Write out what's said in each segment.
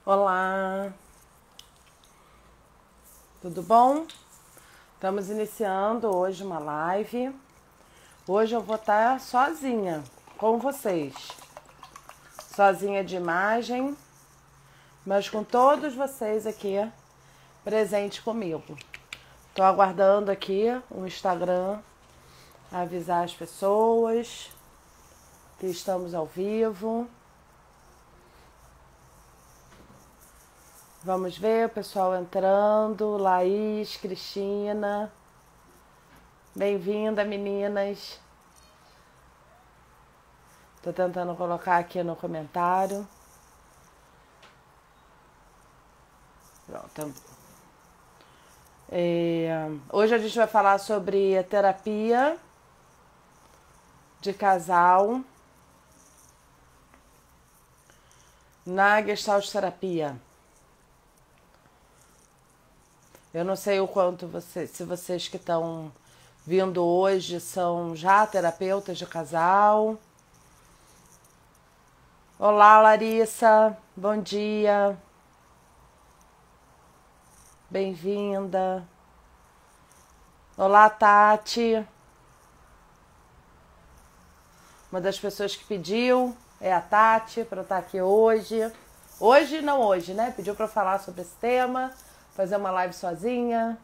Olá, tudo bom? Estamos iniciando hoje uma live. Hoje eu vou estar sozinha com vocês. Sozinha de imagem, mas com todos vocês aqui presentes comigo. Estou aguardando aqui o Instagram avisar as pessoas que estamos ao vivo. Vamos ver o pessoal entrando. Laís, Cristina. Bem-vinda, meninas. Tô tentando colocar aqui no comentário. Pronto. Hoje a gente vai falar sobre a terapia de casal na Gestalt terapia. Eu não sei o quanto se vocês que estão vindo hoje são já terapeutas de casal. Olá, Larissa. Bom dia. Bem-vinda. Olá, Tati. Uma das pessoas que pediu é a Tati para eu estar aqui hoje. Hoje, né? Pediu para eu falar sobre esse tema. Fazer uma live sozinha.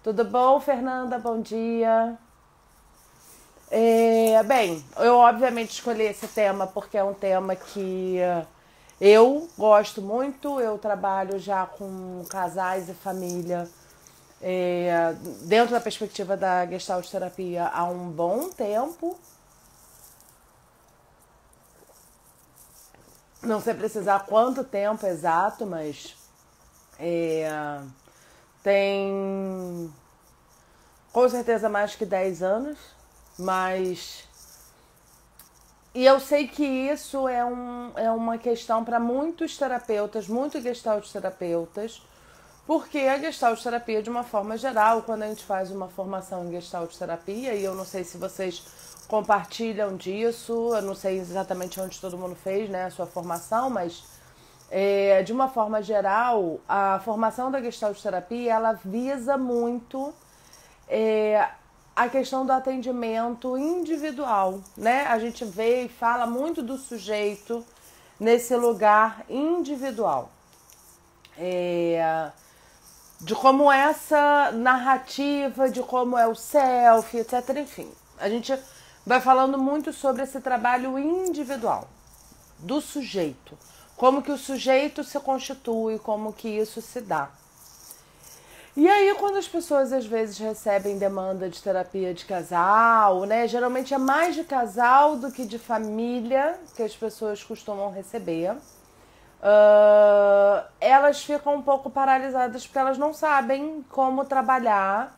Tudo bom, Fernanda? Bom dia. Bem, eu obviamente escolhi esse tema porque é um tema que eu gosto muito. Eu trabalho já com casais e família dentro da perspectiva da Gestalt terapia há um bom tempo. Não sei precisar quanto tempo exato, mas tem com certeza mais que 10 anos, mas... E eu sei que isso é uma questão para muitos terapeutas, muitos gestalt terapeutas, porque a gestalt terapia, de uma forma geral, quando a gente faz uma formação em gestalt terapia, e eu não sei se vocês compartilham disso, eu não sei exatamente onde todo mundo fez, né, a sua formação, mas de uma forma geral, a formação da gestalt terapia, ela visa muito a questão do atendimento individual, né? A gente vê e fala muito do sujeito nesse lugar individual. De como essa narrativa, de como é o self, etc. Enfim, a gente vai falando muito sobre esse trabalho individual do sujeito. Como que o sujeito se constitui, como que isso se dá. E aí, quando as pessoas às vezes recebem demanda de terapia de casal, né? Geralmente é mais de casal do que de família que as pessoas costumam receber. Elas ficam um pouco paralisadas porque elas não sabem como trabalhar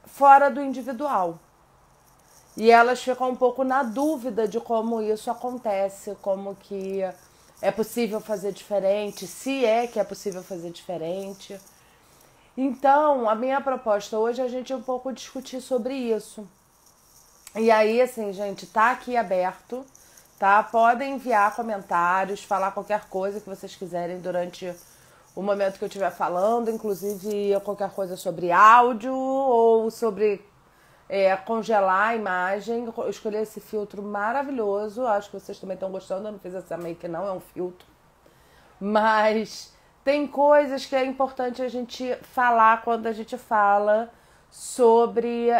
fora do individual. E elas ficam um pouco na dúvida de como isso acontece, como que é possível fazer diferente, se é que é possível fazer diferente. Então, a minha proposta hoje é a gente um pouco discutir sobre isso. E aí, assim, gente, tá aqui aberto, tá? Podem enviar comentários, falar qualquer coisa que vocês quiserem durante o momento que eu estiver falando, inclusive qualquer coisa sobre áudio ou sobre congelar a imagem. Eu escolhi esse filtro maravilhoso, acho que vocês também estão gostando, eu não fiz essa make não, é um filtro. Mas tem coisas que é importante a gente falar quando a gente fala sobre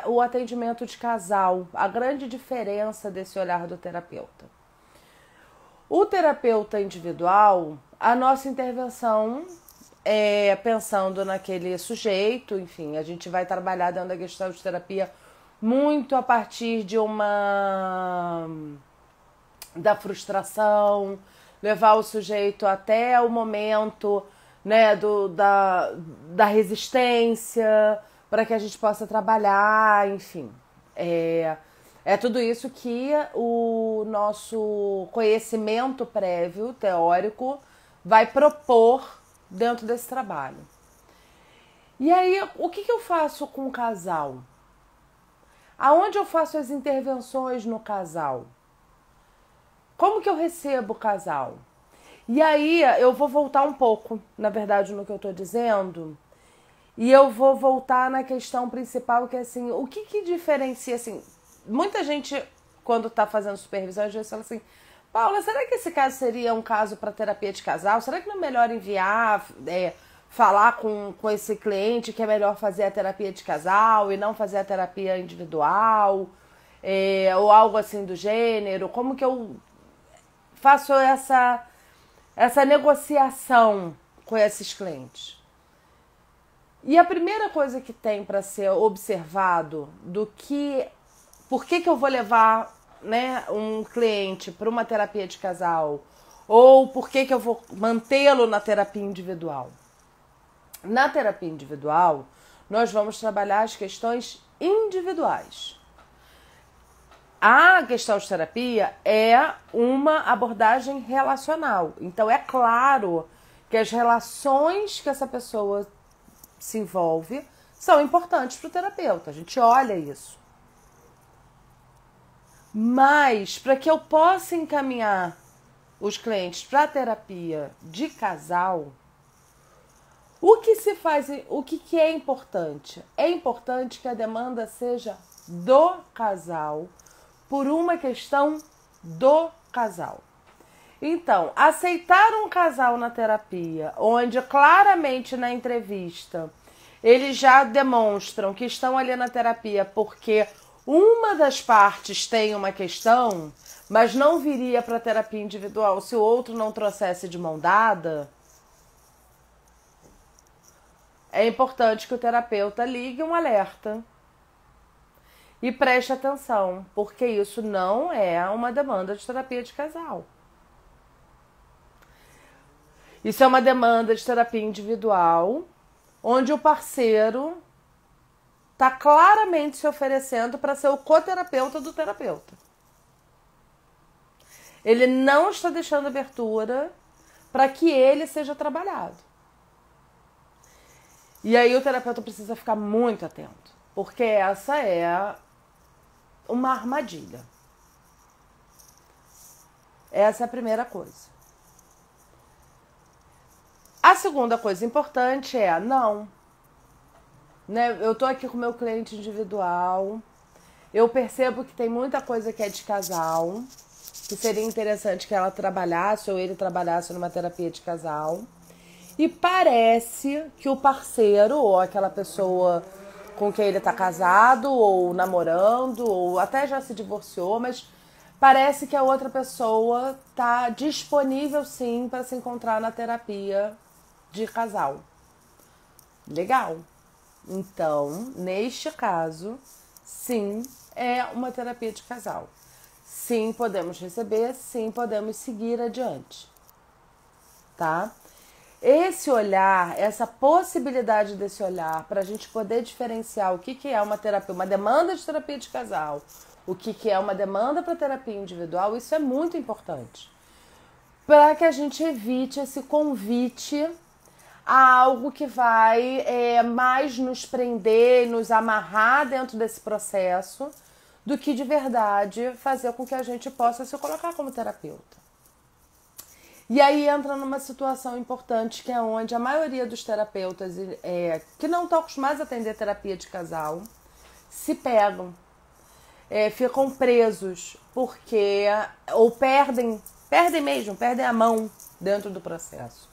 o atendimento de casal, a grande diferença desse olhar do terapeuta. O terapeuta individual, a nossa intervenção é pensando naquele sujeito, enfim, a gente vai trabalhar dentro da gestalt terapia muito a partir da frustração, levar o sujeito até o momento, né, da resistência, para que a gente possa trabalhar, enfim. É tudo isso que o nosso conhecimento prévio, teórico, vai propor dentro desse trabalho. E aí, o que eu faço com o casal? Aonde eu faço as intervenções no casal? Como que eu recebo o casal? E aí eu vou voltar um pouco, na verdade, no que eu tô dizendo. E eu vou voltar na questão principal, que é assim, o que diferencia, assim, muita gente, quando tá fazendo supervisão, às vezes fala assim, Paula, será que esse caso seria um caso para terapia de casal? Será que não é melhor enviar, falar com esse cliente que é melhor fazer a terapia de casal e não fazer a terapia individual? Ou algo assim do gênero? Como que eu faço essa negociação com esses clientes? E a primeira coisa que tem para ser observado por que eu vou levar, né, um cliente para uma terapia de casal ou por que eu vou mantê-lo na terapia individual. Na terapia individual, nós vamos trabalhar as questões individuais. A gestalt-terapia é uma abordagem relacional. Então, é claro que as relações que essa pessoa se envolve são importantes para o terapeuta. A gente olha isso. Mas, para que eu possa encaminhar os clientes para a terapia de casal, o que é importante? É importante que a demanda seja do casal, por uma questão do casal. Então, aceitar um casal na terapia, onde claramente na entrevista eles já demonstram que estão ali na terapia porque uma das partes tem uma questão, mas não viria para a terapia individual se o outro não trouxesse de mão dada, é importante que o terapeuta ligue um alerta e preste atenção, porque isso não é uma demanda de terapia de casal. Isso é uma demanda de terapia individual, onde o parceiro está claramente se oferecendo para ser o coterapeuta do terapeuta. Ele não está deixando abertura para que ele seja trabalhado. E aí o terapeuta precisa ficar muito atento, porque essa é uma armadilha. Essa é a primeira coisa. A segunda coisa importante é, eu tô aqui com o meu cliente individual, eu percebo que tem muita coisa que é de casal, que seria interessante que ela trabalhasse ou ele trabalhasse numa terapia de casal. E parece que o parceiro ou aquela pessoa com quem ele tá casado ou namorando ou até já se divorciou, mas parece que a outra pessoa tá disponível sim para se encontrar na terapia de casal. Legal. Então, neste caso, sim, é uma terapia de casal. Sim, podemos receber, sim, podemos seguir adiante. Tá? Esse olhar, essa possibilidade desse olhar, para a gente poder diferenciar o que é uma terapia, uma demanda de terapia de casal, o que é uma demanda para terapia individual, isso é muito importante. Para que a gente evite esse convite a algo que vai mais nos prender, nos amarrar dentro desse processo, do que de verdade fazer com que a gente possa se colocar como terapeuta. E aí entra numa situação importante, que é onde a maioria dos terapeutas que não estão acostumados a atender terapia de casal se pegam, ficam presos, porque ou perdem a mão dentro do processo.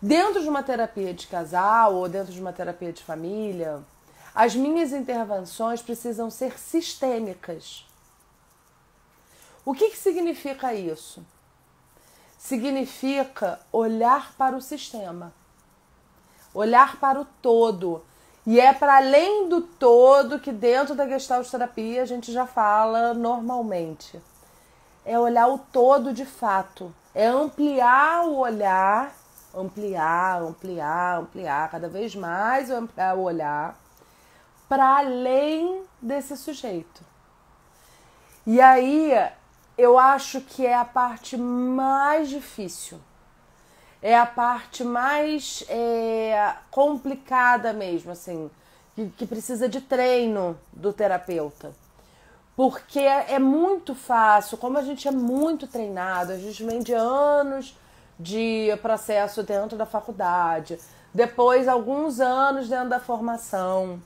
Dentro de uma terapia de casal ou dentro de uma terapia de família, as minhas intervenções precisam ser sistêmicas. O que significa isso? Significa olhar para o sistema, olhar para o todo. E é para além do todo que dentro da Gestalt-terapia a gente já fala normalmente. É olhar o todo de fato, é ampliar o olhar, ampliar, cada vez mais ampliar o olhar para além desse sujeito. E aí eu acho que é a parte mais difícil, é a parte mais complicada mesmo, assim, que precisa de treino do terapeuta. Porque é muito fácil, como a gente é muito treinado, a gente vem de anos de processo dentro da faculdade, depois alguns anos dentro da formação,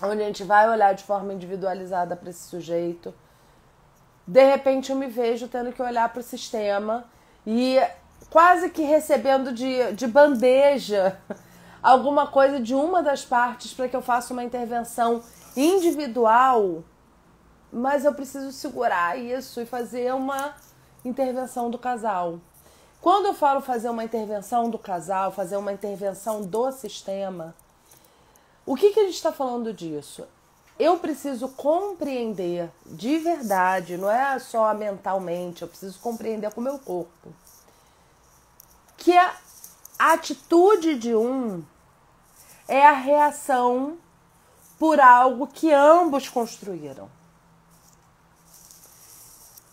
onde a gente vai olhar de forma individualizada para esse sujeito. De repente eu me vejo tendo que olhar para o sistema e quase que recebendo de bandeja alguma coisa de uma das partes para que eu faça uma intervenção individual, mas eu preciso segurar isso e fazer uma intervenção do casal. Quando eu falo fazer uma intervenção do casal, fazer uma intervenção do sistema, o que a gente está falando disso? Eu preciso compreender de verdade, não é só mentalmente, eu preciso compreender com o meu corpo, que a atitude de um é a reação por algo que ambos construíram.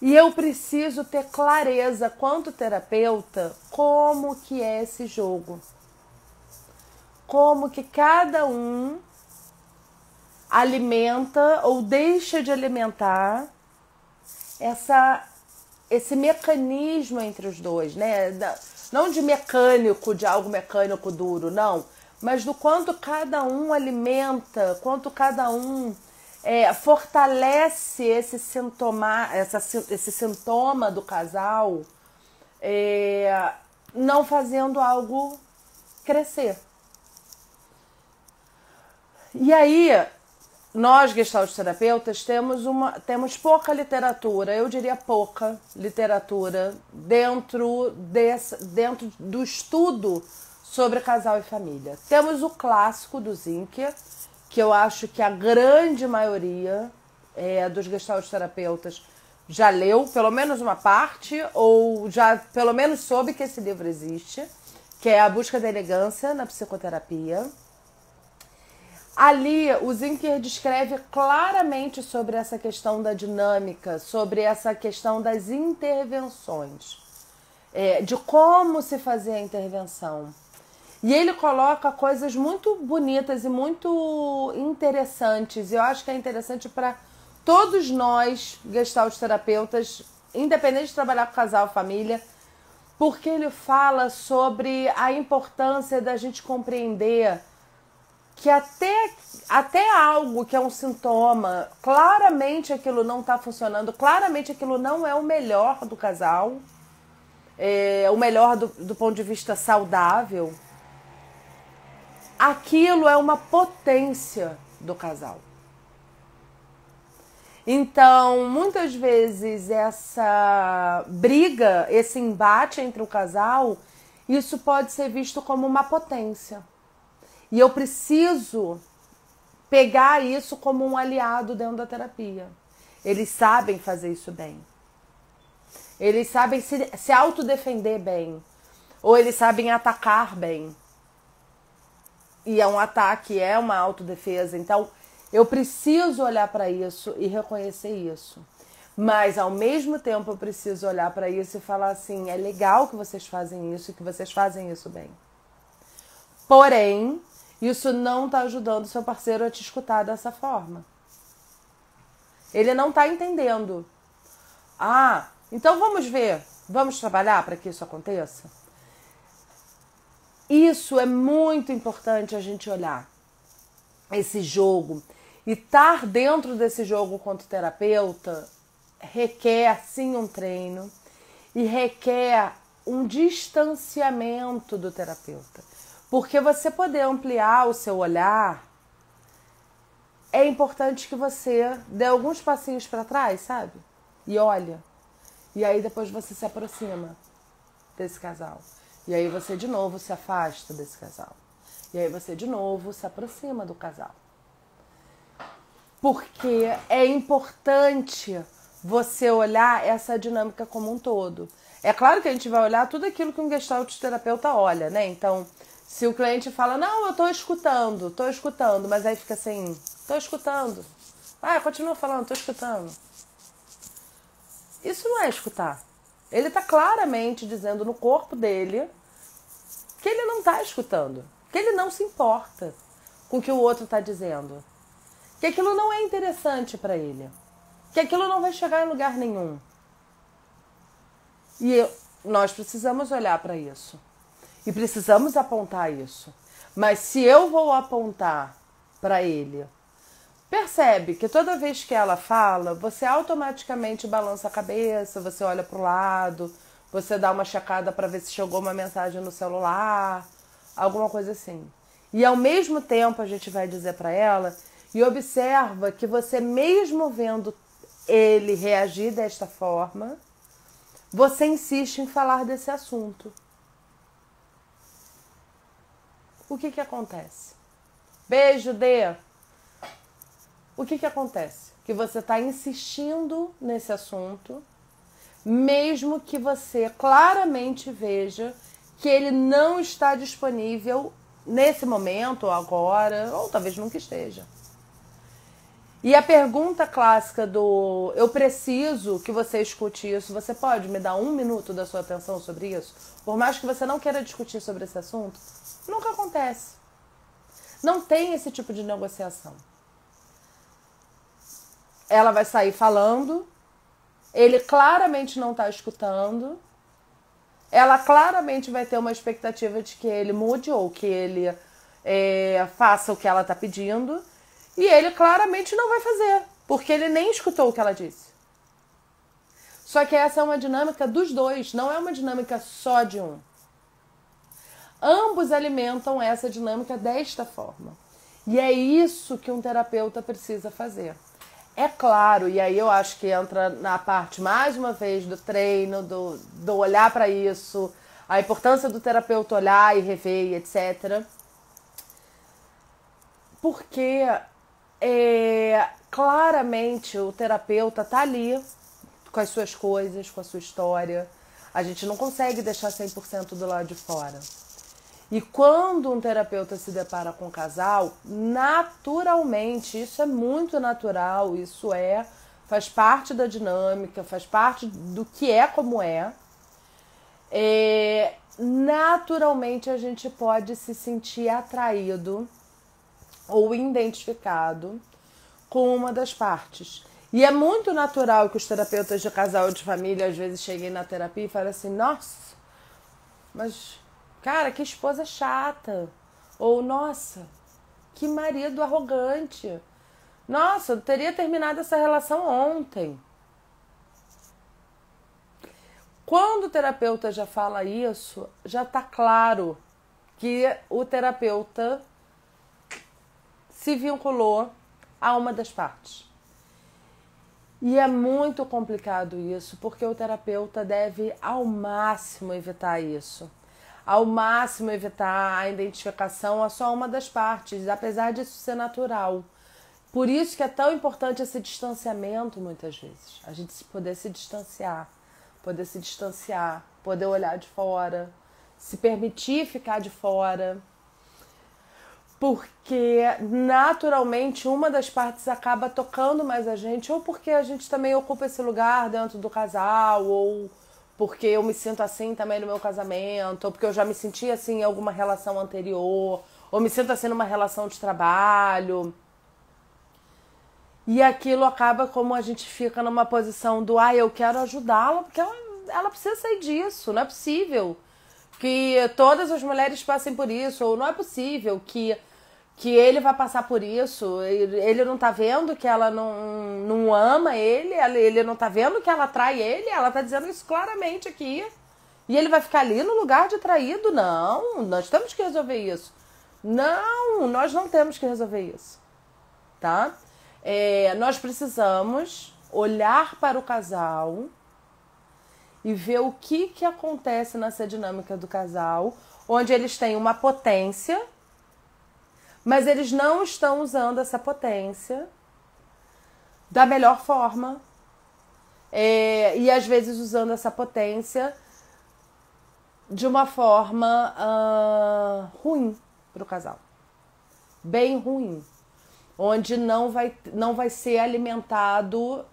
E eu preciso ter clareza, quanto terapeuta, como que é esse jogo. Como que cada um alimenta ou deixa de alimentar esse mecanismo entre os dois, né? Não de mecânico, de algo mecânico duro, não. Mas do quanto cada um alimenta, quanto cada um fortalece esse sintoma do casal, não fazendo algo crescer. E aí, nós, gestalterapeutas, temos pouca literatura, eu diria pouca literatura, dentro do estudo sobre casal e família. Temos o clássico do Zinker, que eu acho que a grande maioria dos gestalterapeutas já leu, pelo menos uma parte, ou já pelo menos soube que esse livro existe, que é A Busca da Elegância na Psicoterapia. Ali, o Zinker descreve claramente sobre essa questão da dinâmica, sobre essa questão das intervenções, de como se fazer a intervenção. E ele coloca coisas muito bonitas e muito interessantes. Eu acho que é interessante para todos nós, gestalterapeutas, independente de trabalhar com casal, família, porque ele fala sobre a importância da gente compreender que até algo que é um sintoma, claramente aquilo não está funcionando, claramente aquilo não é o melhor do casal, o melhor do ponto de vista saudável, aquilo é uma potência do casal. Então, muitas vezes essa briga, esse embate entre o casal, isso pode ser visto como uma potência. E eu preciso pegar isso como um aliado dentro da terapia. Eles sabem fazer isso bem. Eles sabem se autodefender bem. Ou eles sabem atacar bem. E um ataque é uma autodefesa. Então, eu preciso olhar para isso e reconhecer isso. Mas, ao mesmo tempo, eu preciso olhar para isso e falar assim, é legal que vocês fazem isso e que vocês fazem isso bem. Porém, isso não está ajudando o seu parceiro a te escutar dessa forma. Ele não está entendendo. Ah, então vamos ver, vamos trabalhar para que isso aconteça? Isso é muito importante a gente olhar. Esse jogo. E estar dentro desse jogo quanto terapeuta requer, sim, um treino e requer um distanciamento do terapeuta. Porque você poder ampliar o seu olhar, é importante que você dê alguns passinhos para trás, sabe? E olha. E aí depois você se aproxima desse casal. E aí você de novo se afasta desse casal. E aí você de novo se aproxima do casal. Porque é importante você olhar essa dinâmica como um todo. É claro que a gente vai olhar tudo aquilo que um gestalterapeuta olha, né? Então, se o cliente fala, não, eu tô escutando, mas aí fica assim, tô escutando. Ah, continua falando, tô escutando. Isso não é escutar. Ele tá claramente dizendo no corpo dele que ele não tá escutando, que ele não se importa com o que o outro tá dizendo, que aquilo não é interessante para ele, que aquilo não vai chegar em lugar nenhum. E nós precisamos olhar para isso. E precisamos apontar isso. Mas se eu vou apontar para ele, percebe que toda vez que ela fala, você automaticamente balança a cabeça, você olha para o lado, você dá uma checada para ver se chegou uma mensagem no celular, alguma coisa assim. E ao mesmo tempo a gente vai dizer para ela, e observa que você mesmo vendo ele reagir desta forma, você insiste em falar desse assunto. O que acontece? Beijo, Dê! O que acontece? Que você está insistindo nesse assunto, mesmo que você claramente veja que ele não está disponível nesse momento, ou agora, ou talvez nunca esteja. E a pergunta clássica do eu preciso que você escute isso, você pode me dar 1 minuto da sua atenção sobre isso? Por mais que você não queira discutir sobre esse assunto, nunca acontece. Não tem esse tipo de negociação. Ela vai sair falando, ele claramente não está escutando, ela claramente vai ter uma expectativa de que ele mude ou que ele faça o que ela está pedindo, e ele claramente não vai fazer, porque ele nem escutou o que ela disse. Só que essa é uma dinâmica dos dois, não é uma dinâmica só de um. Ambos alimentam essa dinâmica desta forma. E é isso que um terapeuta precisa fazer. É claro, e aí eu acho que entra na parte, mais uma vez, do treino, do olhar para isso, a importância do terapeuta olhar e rever, etc. Porque claramente o terapeuta tá ali com as suas coisas, com a sua história. A gente não consegue deixar 100% do lado de fora. E quando um terapeuta se depara com um casal, naturalmente, isso é muito natural, isso faz parte da dinâmica, faz parte do que é como é. Naturalmente a gente pode se sentir atraído ou identificado com uma das partes. E é muito natural que os terapeutas de casal ou de família às vezes cheguem na terapia e falem assim, nossa, mas... cara, que esposa chata. Ou, nossa, que marido arrogante. Nossa, eu teria terminado essa relação ontem. Quando o terapeuta já fala isso, já está claro que o terapeuta se vinculou a uma das partes. E é muito complicado isso, porque o terapeuta deve ao máximo evitar isso. Ao máximo evitar a identificação a só uma das partes, apesar disso ser natural. Por isso que é tão importante esse distanciamento muitas vezes. A gente poder se distanciar, poder olhar de fora, se permitir ficar de fora. Porque naturalmente uma das partes acaba tocando mais a gente, ou porque a gente também ocupa esse lugar dentro do casal, ou... porque eu me sinto assim também no meu casamento, ou porque eu já me senti assim em alguma relação anterior, ou me sinto assim numa relação de trabalho. E aquilo acaba como a gente fica numa posição do eu quero ajudá-la, porque ela precisa sair disso, não é possível que todas as mulheres passem por isso, ou não é possível que ele vai passar por isso, ele não tá vendo que ela não ama ele não tá vendo que ela trai ele, ela tá dizendo isso claramente aqui. E ele vai ficar ali no lugar de traído? Não, nós temos que resolver isso. Não, nós não temos que resolver isso, tá? Nós precisamos olhar para o casal e ver o que acontece nessa dinâmica do casal, onde eles têm uma potência, mas eles não estão usando essa potência da melhor forma. E às vezes usando essa potência de uma forma ruim para o casal. Bem ruim. Onde não vai ser alimentado,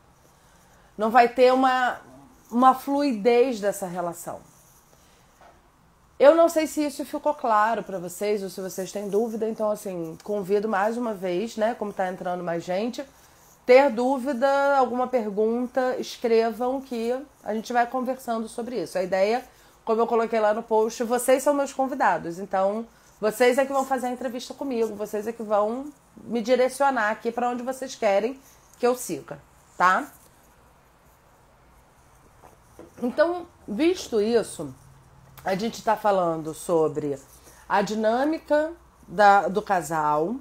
não vai ter uma fluidez dessa relação. Eu não sei se isso ficou claro para vocês ou se vocês têm dúvida, então assim, convido mais uma vez, né, como tá entrando mais gente, ter dúvida, alguma pergunta, escrevam que a gente vai conversando sobre isso. A ideia como eu coloquei lá no post, vocês são meus convidados. Então, vocês é que vão fazer a entrevista comigo, vocês é que vão me direcionar aqui para onde vocês querem que eu siga, tá? Então, visto isso, a gente está falando sobre a dinâmica do casal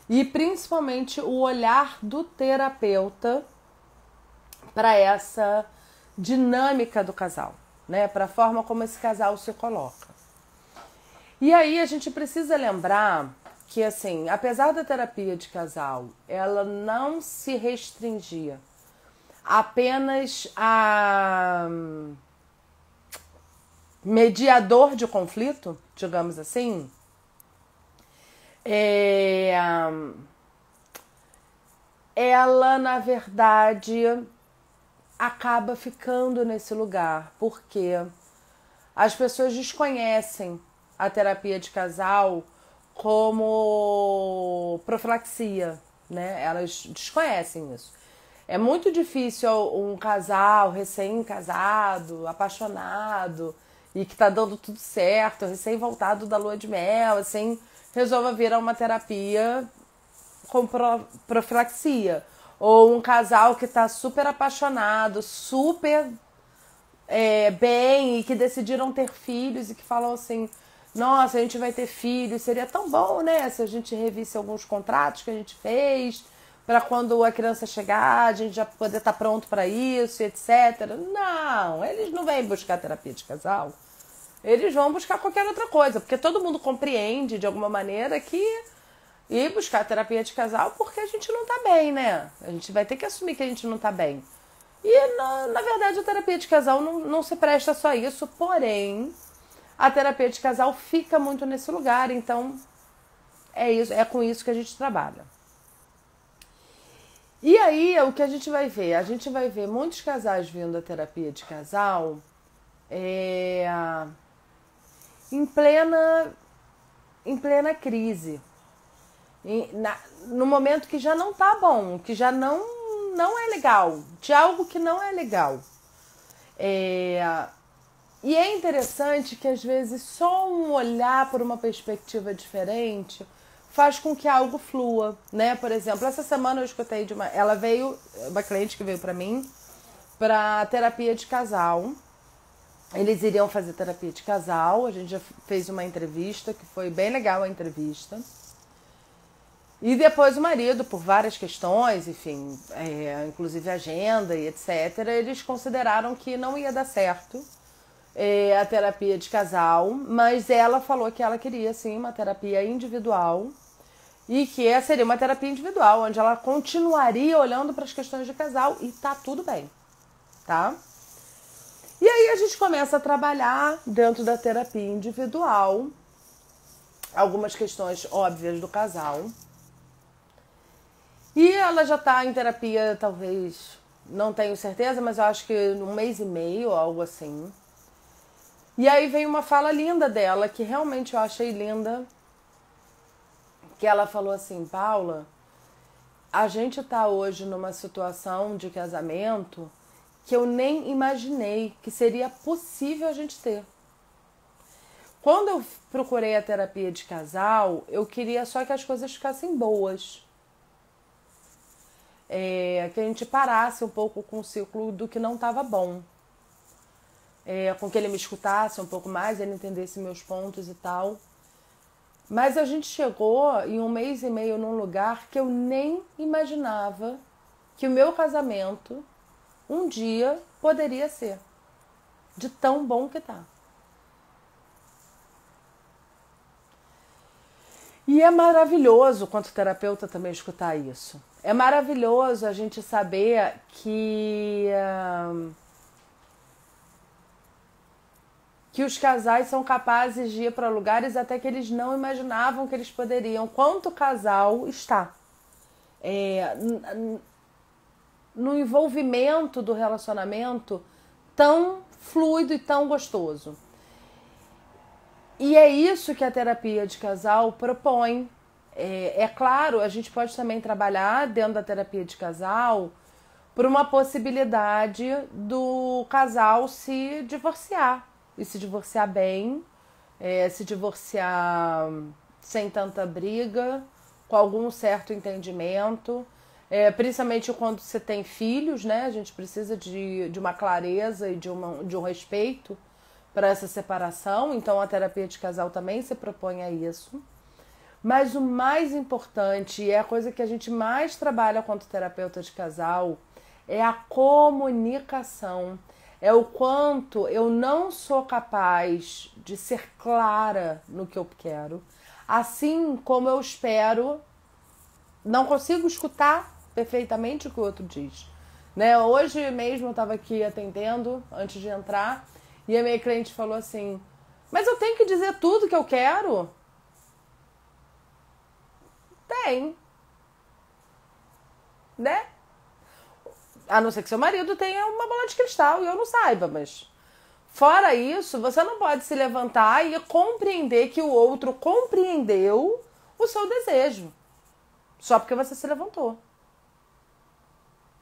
e principalmente o olhar do terapeuta para essa dinâmica do casal, né? Para a forma como esse casal se coloca. E aí a gente precisa lembrar que, assim, apesar da terapia de casal, ela não se restringia apenas a mediador de conflito, digamos assim, ela, na verdade, acaba ficando nesse lugar, porque as pessoas desconhecem a terapia de casal como profilaxia, né? Elas desconhecem isso. É muito difícil um casal recém-casado, apaixonado, e que tá dando tudo certo, recém-voltado da lua de mel, assim, resolva vir a uma terapia com profilaxia. Ou um casal que tá super apaixonado, super bem, e que decidiram ter filhos e que falam assim, nossa, a gente vai ter filhos, seria tão bom, né, se a gente revisse alguns contratos que a gente fez, para quando a criança chegar, a gente já poder estar pronto para isso, etc. Não, eles não vêm buscar terapia de casal. Eles vão buscar qualquer outra coisa, porque todo mundo compreende, de alguma maneira, que ir buscar terapia de casal porque a gente não tá bem, né? A gente vai ter que assumir que a gente não tá bem. E, na verdade, a terapia de casal não se presta só a isso, porém, a terapia de casal fica muito nesse lugar, então é com isso que a gente trabalha. E aí, o que a gente vai ver? A gente vai ver muitos casais vindo à terapia de casal em plena crise. No momento que já não tá bom, que já não é legal, de algo que não é legal. E é interessante que, às vezes, só um olhar por uma perspectiva diferente faz com que algo flua, né? Por exemplo, essa semana eu escutei uma cliente que veio pra mim pra terapia de casal. Eles iriam fazer terapia de casal, a gente já fez uma entrevista, que foi bem legal a entrevista. E depois o marido, por várias questões, enfim, inclusive agenda e etc., eles consideraram que não ia dar certo a terapia de casal, mas ela falou que ela queria, sim, uma terapia individual e que seria uma terapia individual, onde ela continuaria olhando para as questões de casal e tá tudo bem, tá? E aí a gente começa a trabalhar dentro da terapia individual algumas questões óbvias do casal. E ela já tá em terapia, talvez, não tenho certeza, mas eu acho que 1 mês e meio, algo assim. E aí vem uma fala linda dela, que realmente eu achei linda, que ela falou assim, Paula, a gente tá hoje numa situação de casamento que eu nem imaginei que seria possível a gente ter. Quando eu procurei a terapia de casal, eu queria só que as coisas ficassem boas. Que a gente parasse um pouco com o ciclo do que não estava bom. Com que ele me escutasse um pouco mais, ele entendesse meus pontos e tal. Mas a gente chegou em 1 mês e meio num lugar que eu nem imaginava que o meu casamento um dia poderia ser. De tão bom que tá. E é maravilhoso, quanto terapeuta, também escutar isso. É maravilhoso a gente saber que os casais são capazes de ir para lugares até que eles não imaginavam que eles poderiam. Quanto casal está no envolvimento do relacionamento tão fluido e tão gostoso. E é isso que a terapia de casal propõe. Claro, a gente pode também trabalhar dentro da terapia de casal por uma possibilidade do casal se divorciar, e se divorciar bem, se divorciar sem tanta briga, com algum certo entendimento, principalmente quando você tem filhos, né? A gente precisa de uma clareza e de um respeito para essa separação, então a terapia de casal também se propõe a isso. Mas o mais importante, e é a coisa que a gente mais trabalha quanto terapeuta de casal, é a comunicação. É o quanto eu não sou capaz de ser clara no que eu quero, assim como eu espero, não consigo escutar perfeitamente o que o outro diz. Né? Hoje mesmo eu estava aqui atendendo, antes de entrar, e a minha cliente falou assim, mas eu tenho que dizer tudo que eu quero? Tem. Né? A não ser que seu marido tenha uma bola de cristal e eu não saiba, mas... Fora isso, você não pode se levantar e compreender que o outro compreendeu o seu desejo. Só porque você se levantou.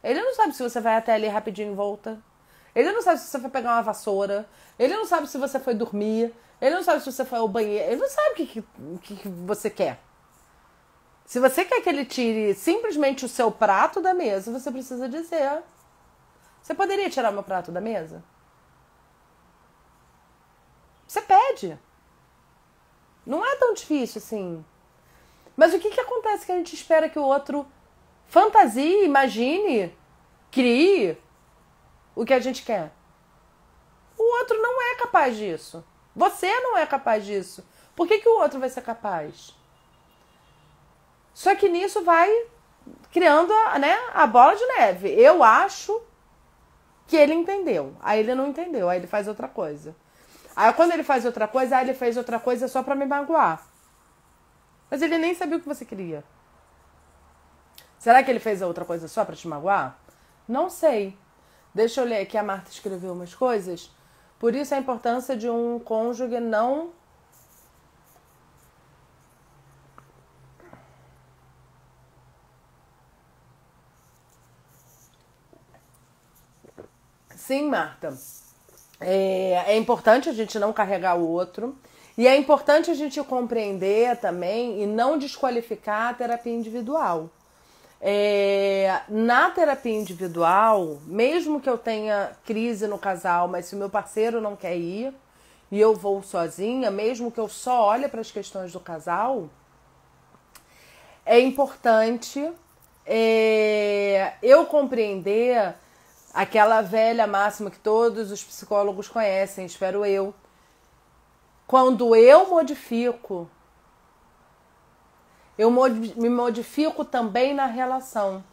Ele não sabe se você vai até ali rapidinho e volta. Ele não sabe se você foi pegar uma vassoura. Ele não sabe se você foi dormir. Ele não sabe se você foi ao banheiro. Ele não sabe o que você quer. Se você quer que ele tire simplesmente o seu prato da mesa, você precisa dizer. Você poderia tirar meu prato da mesa? Você pede. Não é tão difícil assim. Mas o que acontece que a gente espera que o outro fantasie, imagine, crie o que a gente quer? O outro não é capaz disso. Você não é capaz disso. Por que o outro vai ser capaz? Só que nisso vai criando, né, a bola de neve. Eu acho que ele entendeu. Aí ele não entendeu. Aí ele faz outra coisa. Aí quando ele faz outra coisa, aí ele fez outra coisa só pra me magoar. Mas ele nem sabia o que você queria. Será que ele fez a outra coisa só pra te magoar? Não sei. Deixa eu ler aqui, a Marta escreveu umas coisas. Por isso a importância de um cônjuge não... Sim, Marta. É importante a gente não carregar o outro. E é importante a gente compreender também e não desqualificar a terapia individual. Na terapia individual, mesmo que eu tenha crise no casal, mas se o meu parceiro não quer ir e eu vou sozinha, mesmo que eu só olhe para as questões do casal, é importante eu compreender aquela velha máxima que todos os psicólogos conhecem, espero eu. Quando eu modifico, eu me modifico também na relação.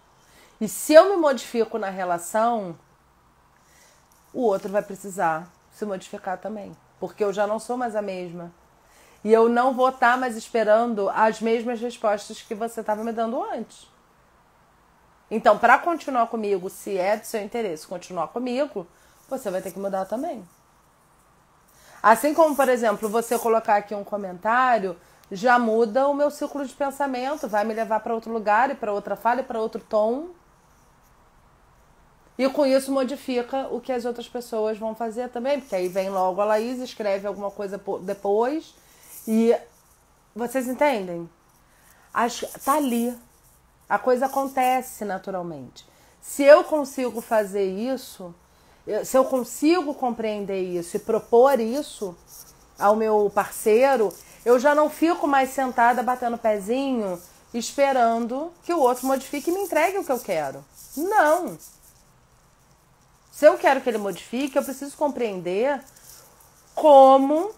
E se eu me modifico na relação, o outro vai precisar se modificar também. Porque eu já não sou mais a mesma. E eu não vou estar mais esperando as mesmas respostas que você estava me dando antes. Então, para continuar comigo, se é do seu interesse continuar comigo, você vai ter que mudar também. Assim como, por exemplo, você colocar aqui um comentário, já muda o meu ciclo de pensamento, vai me levar para outro lugar, e para outra fala, e para outro tom. E com isso modifica o que as outras pessoas vão fazer também, porque aí vem logo a Laís, escreve alguma coisa depois, e vocês entendem? Tá ali. A coisa acontece naturalmente. Se eu consigo fazer isso, se eu consigo compreender isso e propor isso ao meu parceiro, eu já não fico mais sentada batendo pezinho esperando que o outro modifique e me entregue o que eu quero. Não. Se eu quero que ele modifique, eu preciso compreender como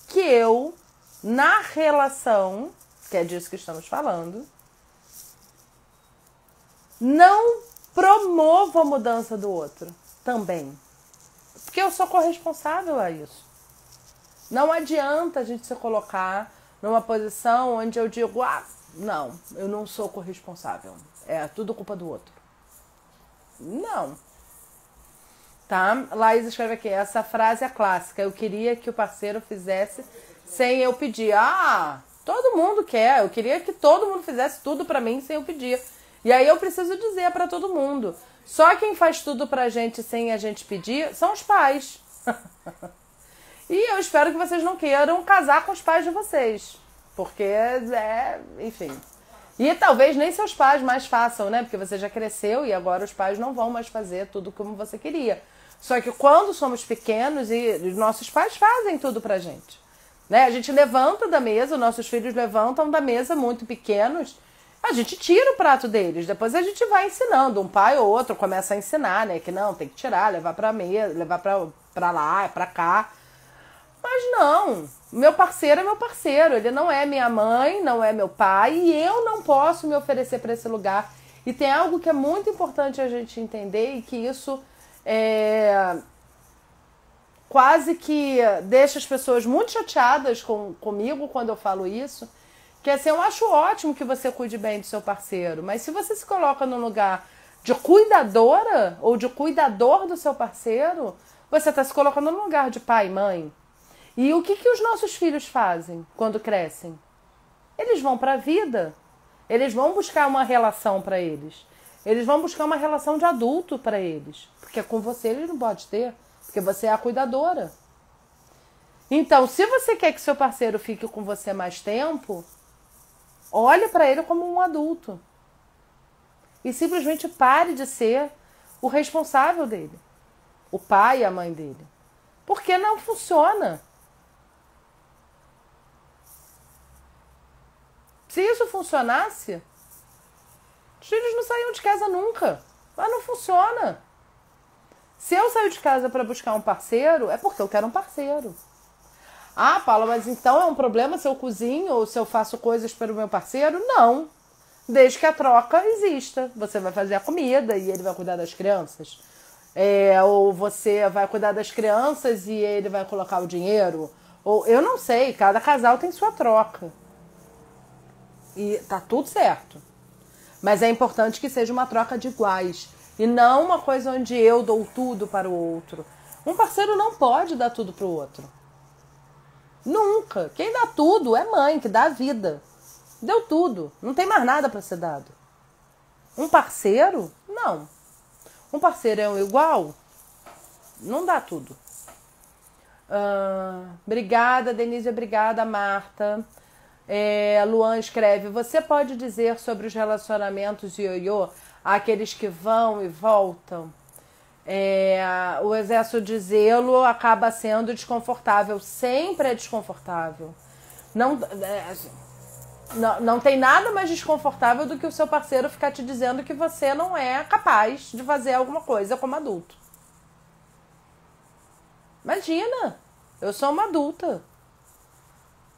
que eu, na relação, que é disso que estamos falando, não promovo a mudança do outro também. Porque eu sou corresponsável a isso. Não adianta a gente se colocar numa posição onde eu digo, não, eu não sou corresponsável. É tudo culpa do outro. Não. Tá? Laís escreve aqui, essa frase é clássica. Eu queria que o parceiro fizesse sem eu pedir. Todo mundo quer. Eu queria que todo mundo fizesse tudo pra mim sem eu pedir. E aí eu preciso dizer pra todo mundo. Só quem faz tudo pra gente sem a gente pedir são os pais. E eu espero que vocês não queiram casar com os pais de vocês. Porque enfim. E talvez nem seus pais mais façam, né? Porque você já cresceu e agora os pais não vão mais fazer tudo como você queria. Só que quando somos pequenos e nossos pais fazem tudo pra gente. Né? A gente levanta da mesa, nossos filhos levantam da mesa muito pequenos, a gente tira o prato deles, depois a gente vai ensinando, um pai ou outro começa a ensinar, né, que não, tem que tirar, levar pra mesa, levar pra lá, pra cá. Mas não, meu parceiro é meu parceiro, ele não é minha mãe, não é meu pai, e eu não posso me oferecer para esse lugar. E tem algo que é muito importante a gente entender, e que isso quase que deixa as pessoas muito chateadas comigo quando eu falo isso, que assim, eu acho ótimo que você cuide bem do seu parceiro, mas se você se coloca no lugar de cuidadora ou de cuidador do seu parceiro, você está se colocando no lugar de pai e mãe. E o que os nossos filhos fazem quando crescem? Eles vão para a vida, eles vão buscar uma relação para eles, eles vão buscar uma relação de adulto para eles, porque com você eles não podem ter, porque você é a cuidadora. Então, se você quer que seu parceiro fique com você mais tempo, olhe para ele como um adulto. E simplesmente pare de ser o responsável dele. O pai e a mãe dele. Porque não funciona. Se isso funcionasse, os filhos não saíam de casa nunca. Mas não funciona. Se eu saio de casa para buscar um parceiro, é porque eu quero um parceiro. Ah, Paula, mas então é um problema se eu cozinho ou se eu faço coisas para o meu parceiro? Não. Desde que a troca exista. Você vai fazer a comida e ele vai cuidar das crianças. Ou você vai cuidar das crianças e ele vai colocar o dinheiro. Ou eu não sei, cada casal tem sua troca. E tá tudo certo. Mas é importante que seja uma troca de iguais. E não uma coisa onde eu dou tudo para o outro. Um parceiro não pode dar tudo para o outro. Nunca. Quem dá tudo é mãe, que dá a vida. Deu tudo. Não tem mais nada para ser dado. Um parceiro? Não. Um parceiro é um igual? Não dá tudo. Obrigada, Denise. Obrigada, Marta. Luan escreve: você pode dizer sobre os relacionamentos ioiô, aqueles que vão e voltam? O excesso de zelo acaba sendo desconfortável. Sempre é desconfortável. Não tem nada mais desconfortável do que o seu parceiro ficar te dizendo que você não é capaz de fazer alguma coisa como adulto. Imagina, eu sou uma adulta.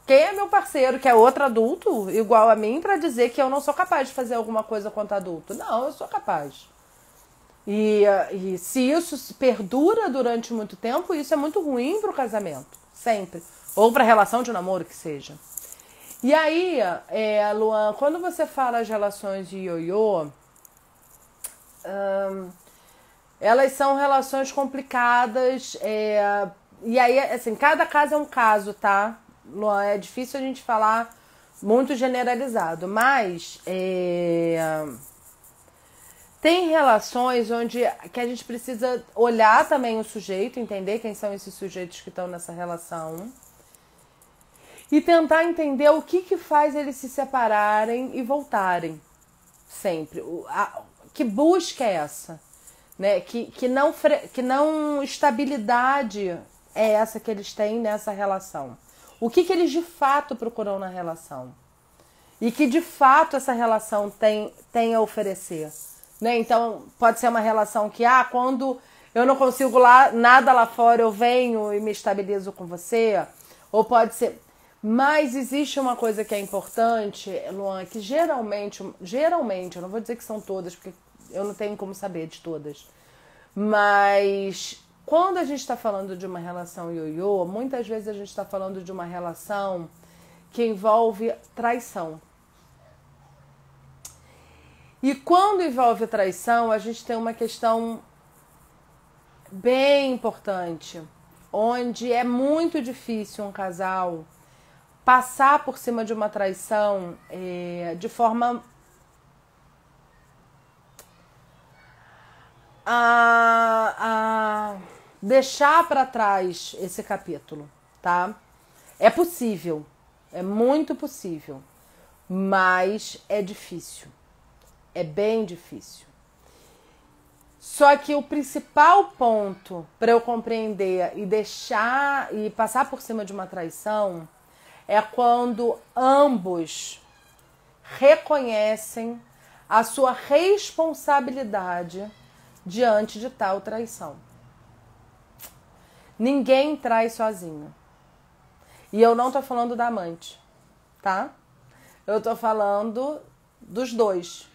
Quem é meu parceiro que é outro adulto, igual a mim, para dizer que eu não sou capaz de fazer alguma coisa quanto adulto? Não, eu sou capaz. E se isso perdura durante muito tempo, isso é muito ruim para o casamento, sempre. Ou para a relação de namoro, que seja. E aí, Luan, quando você fala as relações de ioiô, elas são relações complicadas. E aí, assim, cada caso é um caso, tá? Luan, é difícil a gente falar muito generalizado, mas tem relações onde que a gente precisa olhar também o sujeito, entender quem são esses sujeitos que estão nessa relação e tentar entender o que faz eles se separarem e voltarem sempre. Que busca é essa? Né? Que não estabilidade é essa que eles têm nessa relação? O que eles de fato procuram na relação? E que de fato essa relação tem a oferecer? Né? Então, pode ser uma relação que, quando eu não consigo nada lá fora, eu venho e me estabilizo com você. Ou pode ser... Mas existe uma coisa que é importante, Luan, que geralmente, eu não vou dizer que são todas, porque eu não tenho como saber de todas. Mas quando a gente está falando de uma relação ioiô, muitas vezes a gente está falando de uma relação que envolve traição. E quando envolve traição, a gente tem uma questão bem importante, onde é muito difícil um casal passar por cima de uma traição de forma deixar para trás esse capítulo, tá? É possível, é muito possível, mas é difícil, é bem difícil. Só que o principal ponto para eu compreender e deixar e passar por cima de uma traição é quando ambos reconhecem a sua responsabilidade diante de tal traição. Ninguém trai sozinho. E eu não tô falando da amante, tá? Eu tô falando dos dois.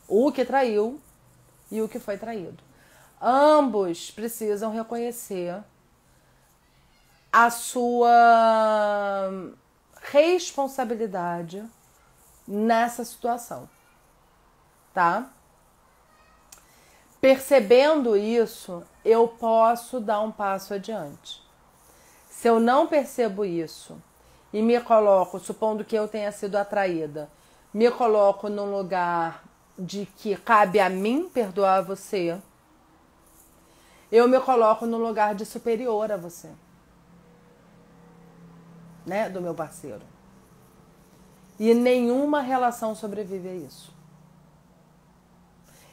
O que traiu e o que foi traído. Ambos precisam reconhecer a sua responsabilidade nessa situação, tá? Percebendo isso, eu posso dar um passo adiante. Se eu não percebo isso e me coloco, supondo que eu tenha sido atraída, me coloco num lugar de que cabe a mim perdoar você, eu me coloco no lugar de superior a você, né, do meu parceiro. E nenhuma relação sobrevive a isso.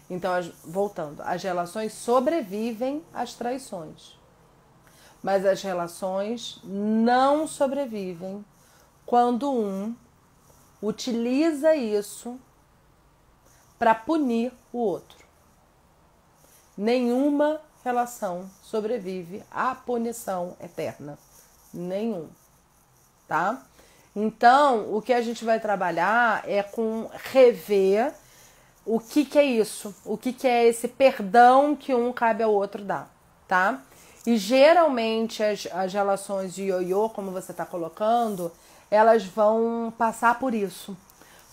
Então, voltando, as relações sobrevivem às traições, mas as relações não sobrevivem quando um utiliza isso para punir o outro. Nenhuma relação sobrevive à punição eterna. Nenhum. Tá? Então, o que a gente vai trabalhar é com rever o que é isso, o que é esse perdão que um cabe ao outro dar, tá? E geralmente as relações de ioiô, como você está colocando, elas vão passar por isso,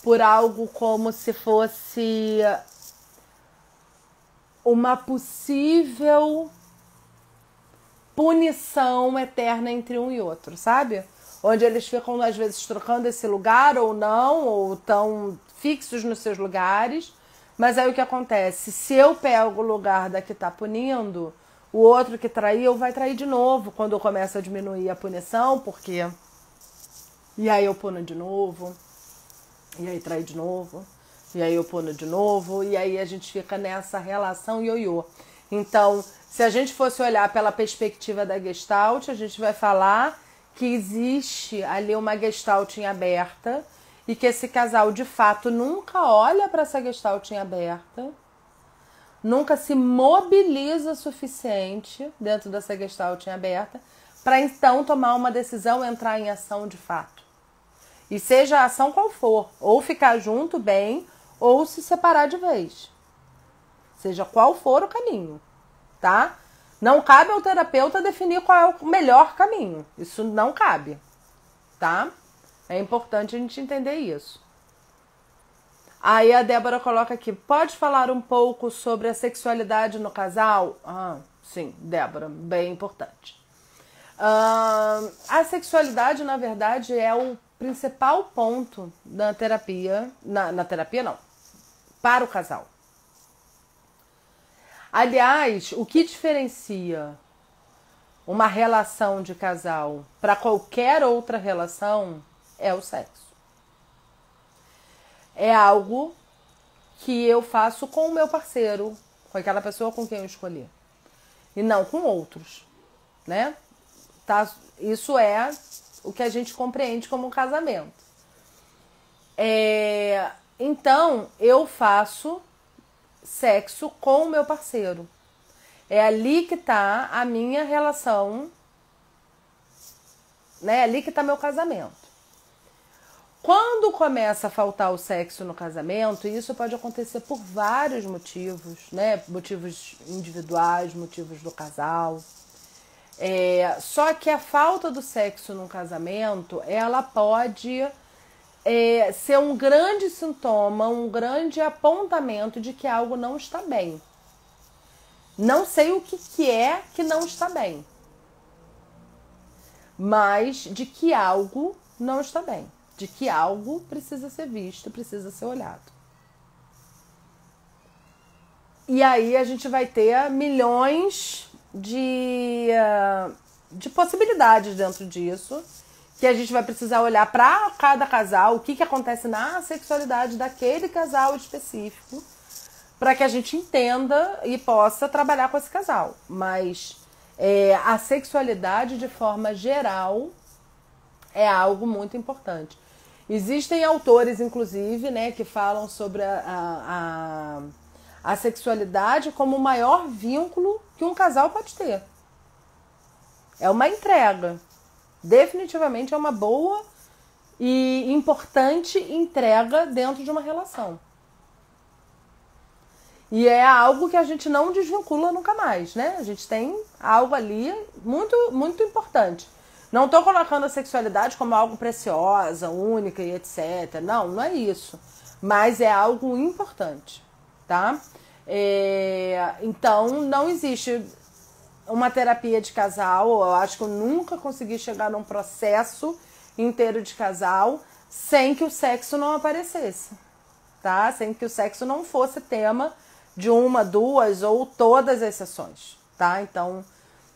por algo como se fosse uma possível punição eterna entre um e outro, sabe? Onde eles ficam, às vezes, trocando esse lugar ou não, ou tão fixos nos seus lugares. Mas aí o que acontece? Se eu pego o lugar da que tá punindo, o outro que traiu vai trair de novo quando eu começo a diminuir a punição, porque... E aí eu puno de novo, e aí trai de novo, e aí eu puno de novo, e aí a gente fica nessa relação ioiô. Então, se a gente fosse olhar pela perspectiva da Gestalt, a gente vai falar que existe ali uma Gestalt em aberta e que esse casal, de fato, nunca olha para essa Gestalt em aberta, nunca se mobiliza o suficiente dentro dessa Gestalt em aberta para então tomar uma decisão, entrar em ação de fato. E seja a ação qual for, ou ficar junto bem, ou se separar de vez. Seja qual for o caminho, tá? Não cabe ao terapeuta definir qual é o melhor caminho. Isso não cabe, tá? É importante a gente entender isso. Aí a Débora coloca aqui, pode falar um pouco sobre a sexualidade no casal? Ah, sim, Débora, bem importante. A sexualidade, na verdade, é o principal ponto da terapia, na terapia não, para o casal. Aliás, o que diferencia uma relação de casal para qualquer outra relação é o sexo. É algo que eu faço com o meu parceiro, com aquela pessoa com quem eu escolhi, e não com outros, né? Tá? Isso é o que a gente compreende como um casamento. Então, eu faço sexo com o meu parceiro. É ali que tá a minha relação, né? É ali que tá meu casamento. Quando começa a faltar o sexo no casamento, e isso pode acontecer por vários motivos, né? Motivos individuais, motivos do casal. Só que a falta do sexo no casamento, ela pode ser um grande sintoma, um grande apontamento de que algo não está bem. Não sei o que é que não está bem, mas de que algo não está bem, de que algo precisa ser visto, precisa ser olhado. E aí a gente vai ter milhões de possibilidades dentro disso, que a gente vai precisar olhar para cada casal, o que acontece na sexualidade daquele casal específico, para que a gente entenda e possa trabalhar com esse casal. Mas a sexualidade, de forma geral, é algo muito importante. Existem autores, inclusive, né, que falam sobre a sexualidade como o maior vínculo que um casal pode ter. É uma entrega. Definitivamente é uma boa e importante entrega dentro de uma relação. E é algo que a gente não desvincula nunca mais, né? A gente tem algo ali muito, muito importante. Não estou colocando a sexualidade como algo preciosa, única e etc. Não, não é isso. Mas é algo importante, tá? Então, não existe uma terapia de casal. Eu acho que eu nunca consegui chegar num processo inteiro de casal sem que o sexo não aparecesse, tá? Sem que o sexo não fosse tema de uma, duas ou todas as sessões, tá? Então,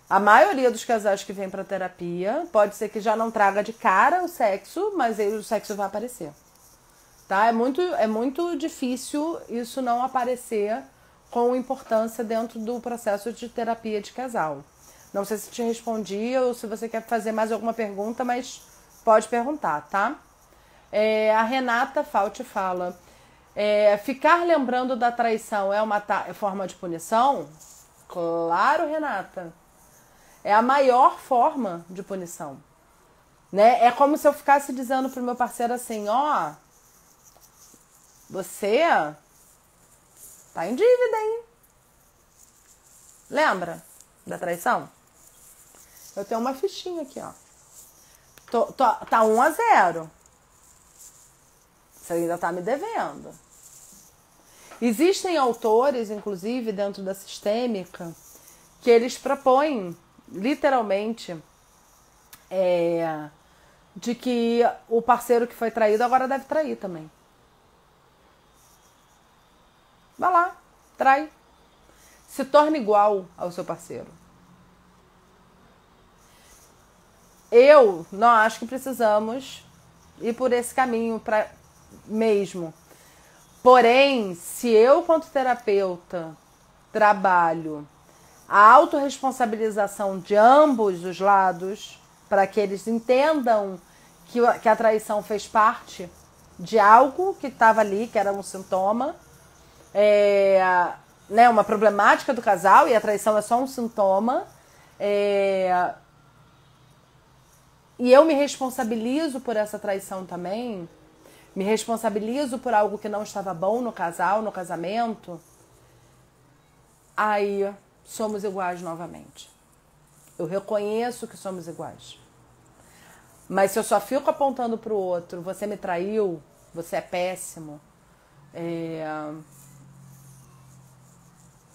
a maioria dos casais que vem para terapia pode ser que já não traga de cara o sexo, mas aí o sexo vai aparecer, tá? É muito difícil isso não aparecer com importância dentro do processo de terapia de casal. Não sei se te respondi ou se você quer fazer mais alguma pergunta, mas pode perguntar, tá? A Renata Fauti fala... ficar lembrando da traição é uma forma de punição? Claro, Renata. É a maior forma de punição. Né? É como se eu ficasse dizendo pro meu parceiro assim, ó, você tá em dívida, hein? Lembra da traição? Eu tenho uma fichinha aqui, ó. Tá 1-0. Você ainda tá me devendo. Existem autores, inclusive, dentro da sistêmica, que eles propõem, literalmente, de que o parceiro que foi traído agora deve trair também. Vai lá, trai. Se torna igual ao seu parceiro. Eu não acho que precisamos ir por esse caminho mesmo. Porém, se eu, quanto terapeuta, trabalho a autorresponsabilização de ambos os lados, para que eles entendam que a traição fez parte de algo que estava ali, que era um sintoma, né, uma problemática do casal, e a traição é só um sintoma, e eu me responsabilizo por essa traição também, me responsabilizo por algo que não estava bom no casal, no casamento, aí somos iguais novamente. Eu reconheço que somos iguais. Mas se eu só fico apontando para o outro, você me traiu, você é péssimo,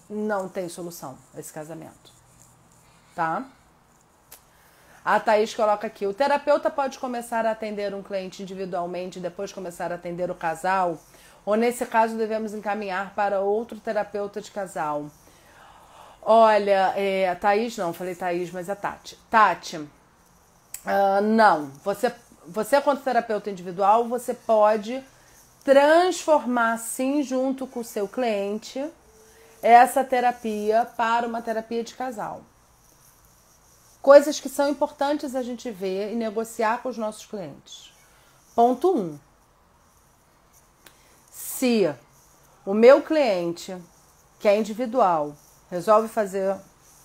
não tem solução esse casamento. Tá? A Thaís coloca aqui, o terapeuta pode começar a atender um cliente individualmente e depois começar a atender o casal? Ou nesse caso devemos encaminhar para outro terapeuta de casal? Olha, Thaís não, falei Thaís, mas é Tati. Tati, não. Você quanto terapeuta individual, você pode transformar sim junto com o seu cliente essa terapia para uma terapia de casal. Coisas que são importantes a gente ver e negociar com os nossos clientes. Ponto 1. Se o meu cliente, que é individual, resolve fazer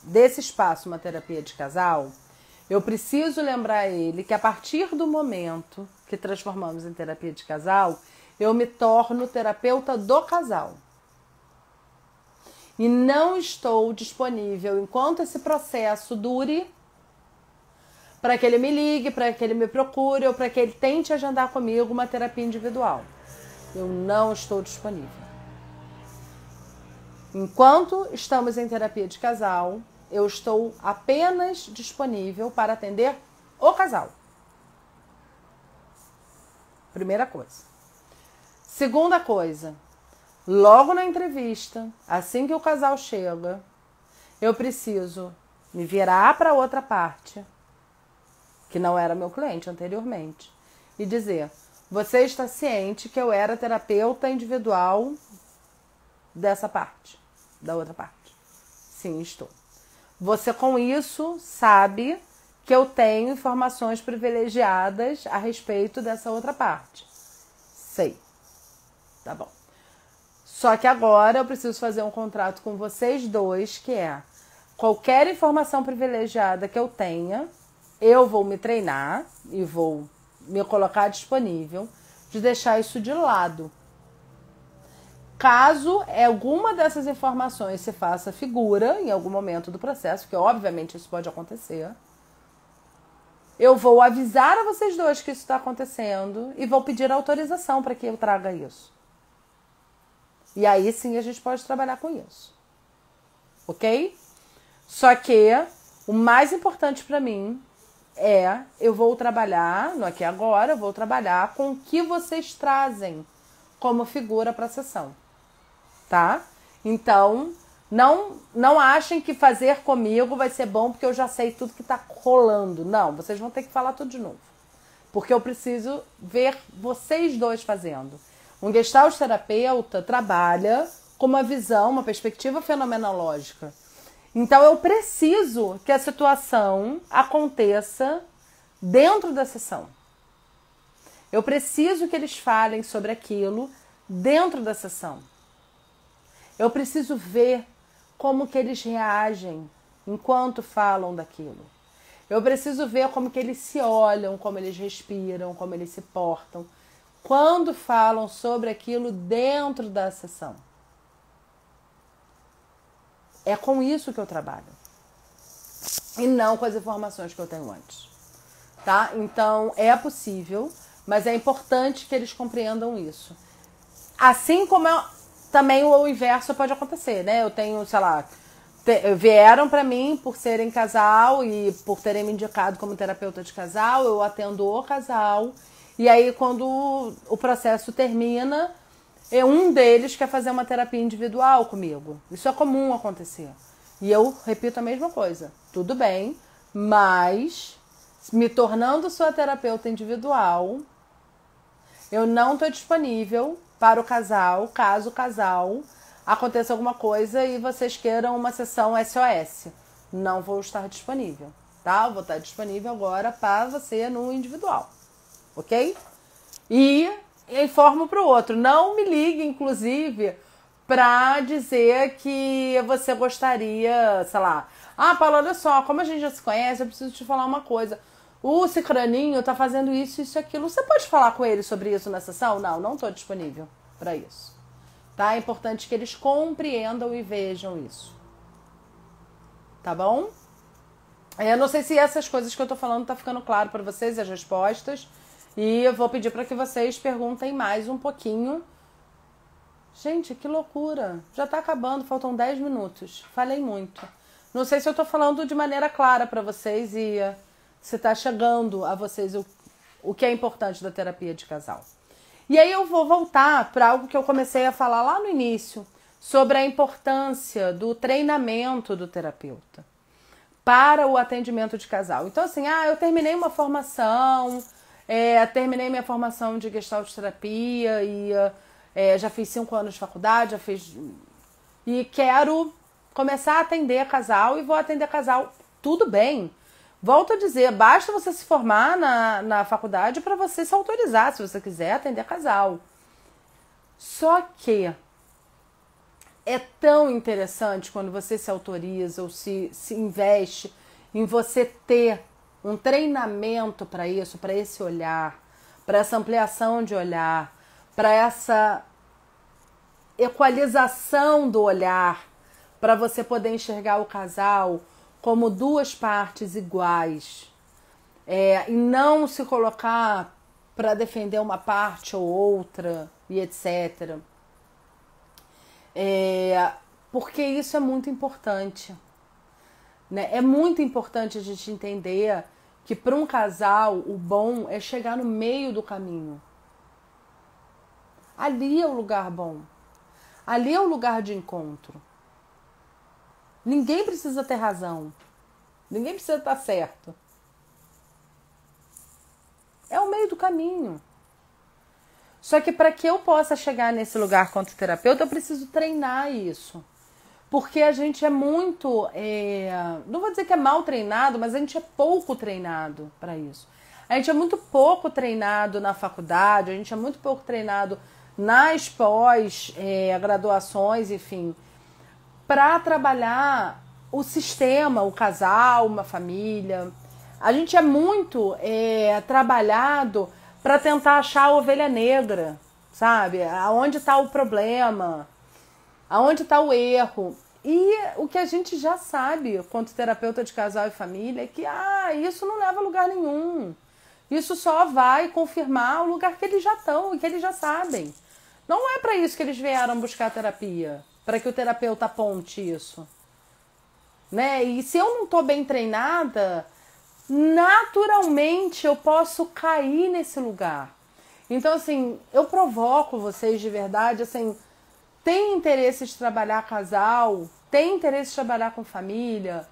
desse espaço uma terapia de casal, eu preciso lembrar ele que a partir do momento que transformamos em terapia de casal, eu me torno terapeuta do casal. E não estou disponível, enquanto esse processo dure, para que ele me ligue, para que ele me procure ou para que ele tente agendar comigo uma terapia individual. Eu não estou disponível. Enquanto estamos em terapia de casal, eu estou apenas disponível para atender o casal. Primeira coisa. Segunda coisa, logo na entrevista, assim que o casal chega, eu preciso me virar para outra parte, que não era meu cliente anteriormente, e dizer: você está ciente que eu era terapeuta individual dessa parte, da outra parte? Sim, estou. Você com isso sabe que eu tenho informações privilegiadas a respeito dessa outra parte. Sei. Tá bom. Só que agora eu preciso fazer um contrato com vocês dois, que é: qualquer informação privilegiada que eu tenha, eu vou me treinar e vou me colocar disponível de deixar isso de lado. Caso alguma dessas informações se faça figura em algum momento do processo, porque obviamente isso pode acontecer, eu vou avisar a vocês dois que isso está acontecendo e vou pedir autorização para que eu traga isso. E aí sim a gente pode trabalhar com isso. Ok? Só que o mais importante para mim é: eu vou trabalhar, no aqui e agora, eu vou trabalhar com o que vocês trazem como figura para a sessão. Tá? Então, não achem que fazer comigo vai ser bom porque eu já sei tudo que tá rolando. Não, vocês vão ter que falar tudo de novo. Porque eu preciso ver vocês dois fazendo. Um Gestalt terapeuta trabalha com uma visão, uma perspectiva fenomenológica. Então eu preciso que a situação aconteça dentro da sessão. Eu preciso que eles falem sobre aquilo dentro da sessão. Eu preciso ver como que eles reagem enquanto falam daquilo. Eu preciso ver como que eles se olham, como eles respiram, como eles se portam, quando falam sobre aquilo dentro da sessão. É com isso que eu trabalho. E não com as informações que eu tenho antes. Tá? Então, é possível, mas é importante que eles compreendam isso. Assim como também o inverso pode acontecer, né? Eu tenho, sei lá, vieram para mim por serem casal e por terem me indicado como terapeuta de casal, eu atendo o casal, e aí quando o processo termina, um deles quer fazer uma terapia individual comigo. Isso é comum acontecer. E eu repito a mesma coisa. Tudo bem, mas me tornando sua terapeuta individual, eu não estou disponível para o casal, caso o casal aconteça alguma coisa e vocês queiram uma sessão SOS. Não vou estar disponível, tá? Eu vou estar disponível agora para você no individual, ok? E informo para o outro. Não me ligue, inclusive, para dizer que você gostaria, sei lá... Ah, Paula, olha só, como a gente já se conhece, eu preciso te falar uma coisa. O cicraninho tá fazendo isso, isso e aquilo. Você pode falar com ele sobre isso na sessão? Não estou disponível para isso. Tá? É importante que eles compreendam e vejam isso. Tá bom? Eu não sei se essas coisas que eu tô falando tá ficando claro para vocês, as respostas. E eu vou pedir para que vocês perguntem mais um pouquinho. Gente, que loucura. Já tá acabando, faltam 10 minutos. Falei muito. Não sei se eu tô falando de maneira clara para vocês e... se está chegando a vocês o que é importante da terapia de casal. E aí eu vou voltar para algo que eu comecei a falar lá no início, sobre a importância do treinamento do terapeuta para o atendimento de casal. Então assim, eu terminei uma formação, terminei minha formação de Gestalt terapia e já fiz 5 anos de faculdade, e quero começar a atender casal e vou atender casal. Tudo bem. Volto a dizer, basta você se formar na faculdade para você se autorizar, se você quiser atender casal. Só que é tão interessante quando você se autoriza ou se investe em você ter um treinamento para isso, para esse olhar, para essa ampliação de olhar, para essa equalização do olhar, para você poder enxergar o casal como duas partes iguais, e não se colocar para defender uma parte ou outra e etc. Porque isso é muito importante, né? É muito importante a gente entender que para um casal o bom é chegar no meio do caminho. Ali é o lugar bom. Ali é o lugar de encontro. Ninguém precisa ter razão. Ninguém precisa estar certo. É o meio do caminho. Só que para que eu possa chegar nesse lugar quanto terapeuta, eu preciso treinar isso. Porque a gente é muito, não vou dizer que é mal treinado, mas a gente é pouco treinado para isso. A gente é muito pouco treinado na faculdade, a gente é muito pouco treinado nas pós-graduações, enfim, para trabalhar o sistema, o casal, uma família. A gente é muito trabalhado para tentar achar a ovelha negra, sabe? Aonde está o problema, aonde está o erro. E o que a gente já sabe, quanto terapeuta de casal e família, é que isso não leva a lugar nenhum. Isso só vai confirmar o lugar que eles já estão e que eles já sabem. Não é para isso que eles vieram buscar terapia, para que o terapeuta aponte isso. Né? E se eu não estou bem treinada, naturalmente eu posso cair nesse lugar. Então, assim, eu provoco vocês de verdade, assim, tem interesse de trabalhar casal, tem interesse de trabalhar com família,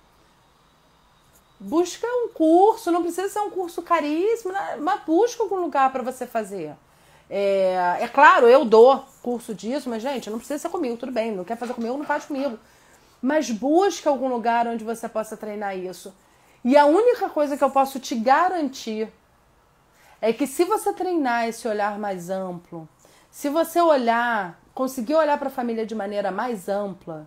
busca um curso, não precisa ser um curso caríssimo, mas busca algum lugar para você fazer. É claro, eu dou curso disso, mas, gente, não precisa ser comigo, tudo bem, não quer fazer comigo, não faz comigo. Mas busca algum lugar onde você possa treinar isso. E a única coisa que eu posso te garantir é que se você treinar esse olhar mais amplo, se você conseguir olhar para a família de maneira mais ampla,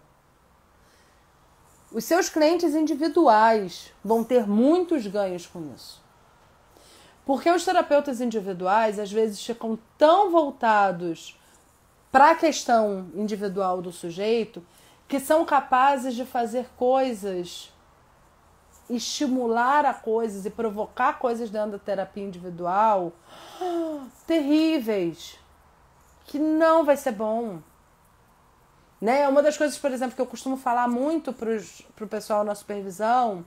os seus clientes individuais vão ter muitos ganhos com isso. Porque os terapeutas individuais, às vezes, ficam tão voltados para a questão individual do sujeito que são capazes de fazer coisas, estimular a coisas e provocar coisas dentro da terapia individual terríveis, que não vai ser bom. Né? Uma das coisas, por exemplo, que eu costumo falar muito pro pessoal na supervisão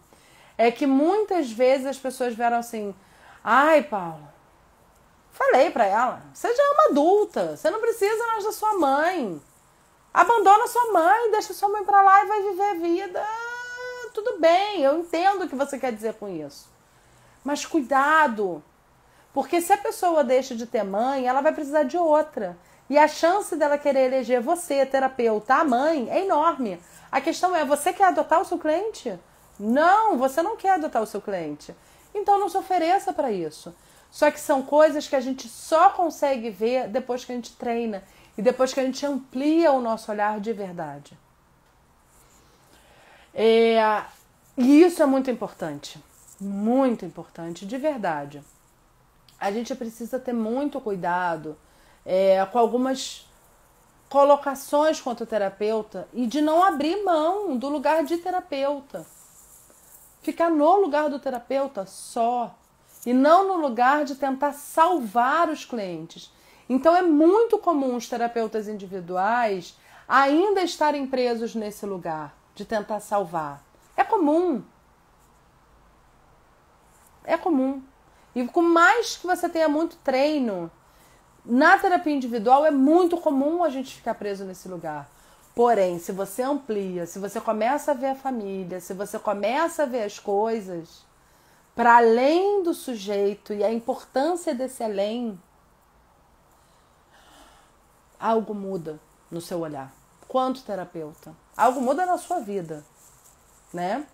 é que muitas vezes as pessoas vieram assim: ai, Paulo, falei pra ela, você já é uma adulta, você não precisa mais da sua mãe. Abandona sua mãe, deixa sua mãe pra lá e vai viver a vida. Tudo bem, eu entendo o que você quer dizer com isso. Mas cuidado, porque se a pessoa deixa de ter mãe, ela vai precisar de outra. E a chance dela querer eleger você, terapeuta, a mãe, é enorme. A questão é, você quer adotar o seu cliente? Não, você não quer adotar o seu cliente. Então não se ofereça para isso. Só que são coisas que a gente só consegue ver depois que a gente treina e depois que a gente amplia o nosso olhar de verdade. E isso é muito importante, de verdade. A gente precisa ter muito cuidado com algumas colocações quanto terapeuta e de não abrir mão do lugar de terapeuta. Ficar no lugar do terapeuta só e não no lugar de tentar salvar os clientes. Então é muito comum os terapeutas individuais ainda estarem presos nesse lugar de tentar salvar. É comum. É comum. E por mais que você tenha muito treino, na terapia individual é muito comum a gente ficar preso nesse lugar. Porém, se você amplia, se você começa a ver a família, se você começa a ver as coisas para além do sujeito e a importância desse além, algo muda no seu olhar. Quanto terapeuta? Algo muda na sua vida, né?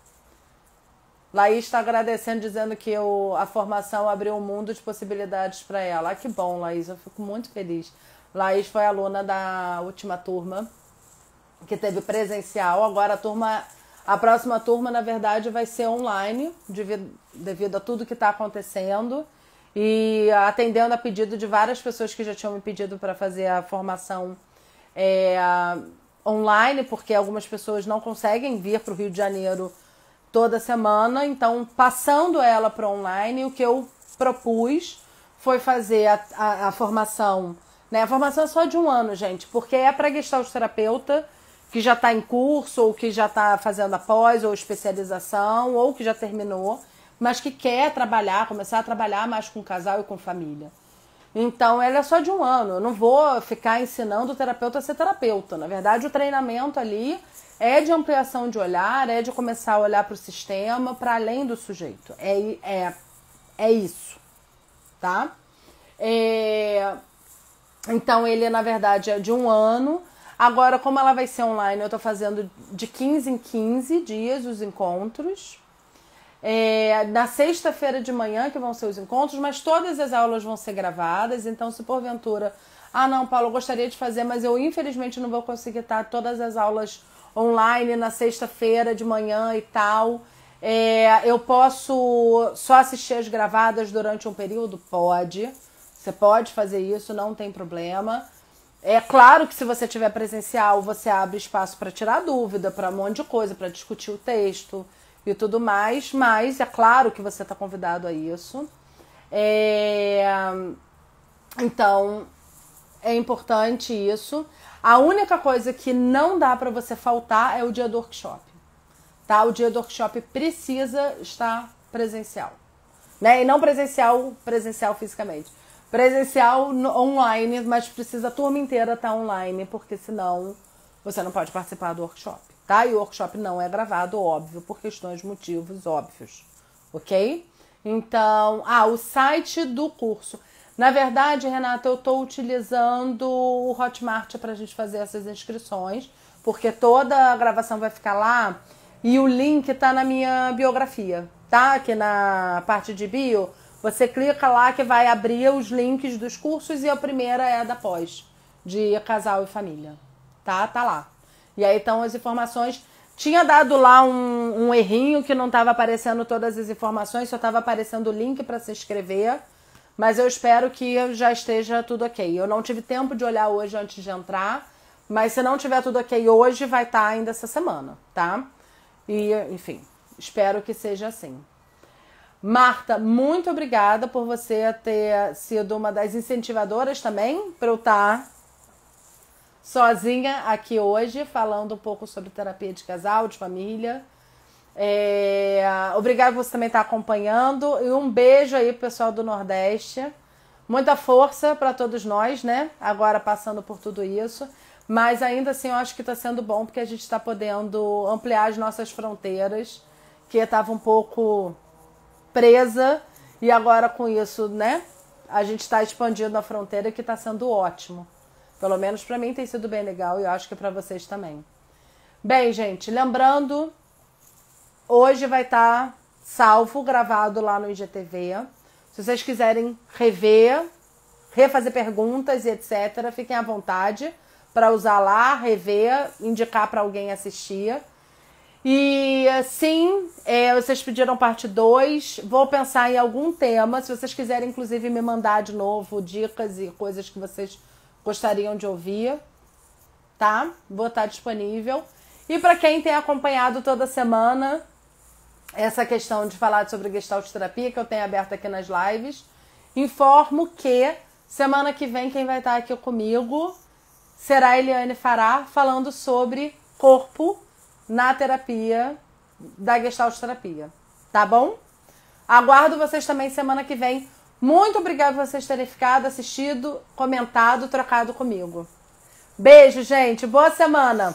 Laís está agradecendo, dizendo que a formação abriu um mundo de possibilidades para ela. Que bom, Laís, eu fico muito feliz. Laís foi aluna da última turma, que teve presencial. Agora a próxima turma, na verdade, vai ser online, devido a tudo que está acontecendo. E atendendo a pedido de várias pessoas que já tinham me pedido para fazer a formação online, porque algumas pessoas não conseguem vir para o Rio de Janeiro toda semana, então passando ela para online, o que eu propus foi fazer a formação, né? A formação é só de 1 ano, gente, porque é para Gestalt terapeuta que já está em curso, ou que já está fazendo a pós, ou especialização, ou que já terminou, mas que quer trabalhar, começar a trabalhar mais com casal e com família. Então, ela é só de 1 ano. Eu não vou ficar ensinando o terapeuta a ser terapeuta. Na verdade, o treinamento ali é de ampliação de olhar, é de começar a olhar para o sistema, para além do sujeito. É isso, tá? Então, ele, na verdade, é de 1 ano. Agora, como ela vai ser online, eu tô fazendo de 15 em 15 dias os encontros. Na sexta-feira de manhã que vão ser os encontros, mas todas as aulas vão ser gravadas. Então, se porventura, não, Paulo, eu gostaria de fazer, mas eu infelizmente não vou conseguir estar todas as aulas online na sexta-feira de manhã e tal. Eu posso só assistir as gravadas durante um período? Pode. Você pode fazer isso, não tem problema. É claro que se você tiver presencial, você abre espaço para tirar dúvida, para um monte de coisa, para discutir o texto e tudo mais, mas é claro que você está convidado a isso. Então, é importante isso. A única coisa que não dá para você faltar é o dia do workshop. Tá? O dia do workshop precisa estar presencial. Né? E não presencial fisicamente. Presencial online, mas precisa a turma inteira estar online, porque senão você não pode participar do workshop. Tá? E o workshop não é gravado, óbvio, por questões, motivos óbvios. Ok? Então, o site do curso. Na verdade, Renata, eu estou utilizando o Hotmart para a gente fazer essas inscrições, porque toda a gravação vai ficar lá e o link está na minha biografia, tá? Aqui na parte de bio, você clica lá que vai abrir os links dos cursos e a primeira é a da pós, de casal e família, tá? Tá lá. E aí estão as informações. Tinha dado lá um errinho que não estava aparecendo todas as informações, só estava aparecendo o link para se inscrever. Mas eu espero que já esteja tudo ok. Eu não tive tempo de olhar hoje antes de entrar, mas se não tiver tudo ok hoje, vai estar ainda essa semana, tá? E, enfim, espero que seja assim. Marta, muito obrigada por você ter sido uma das incentivadoras também para eu estar sozinha aqui hoje, falando um pouco sobre terapia de casal, de família. Obrigada por você também estar acompanhando. E um beijo aí pro pessoal do Nordeste. Muita força para todos nós, né? Agora passando por tudo isso. Mas ainda assim eu acho que está sendo bom, porque a gente está podendo ampliar as nossas fronteiras, que estava um pouco presa. E agora com isso, né? A gente está expandindo a fronteira, que está sendo ótimo. Pelo menos para mim tem sido bem legal e eu acho que para vocês também. Bem, gente, lembrando, hoje vai estar salvo, gravado lá no IGTV. Se vocês quiserem refazer perguntas e etc., fiquem à vontade para usar lá, rever, indicar para alguém assistir. E sim, vocês pediram parte 2. Vou pensar em algum tema. Se vocês quiserem, inclusive, me mandar de novo dicas e coisas que vocês gostariam de ouvir, tá? Vou estar disponível. E para quem tem acompanhado toda semana essa questão de falar sobre Gestalt terapia, que eu tenho aberto aqui nas lives, informo que semana que vem quem vai estar aqui comigo será a Eliane Fará, falando sobre corpo na terapia da Gestalt terapia. Tá bom? Aguardo vocês também semana que vem. Muito obrigada por vocês terem ficado, assistido, comentado, trocado comigo. Beijo, gente. Boa semana.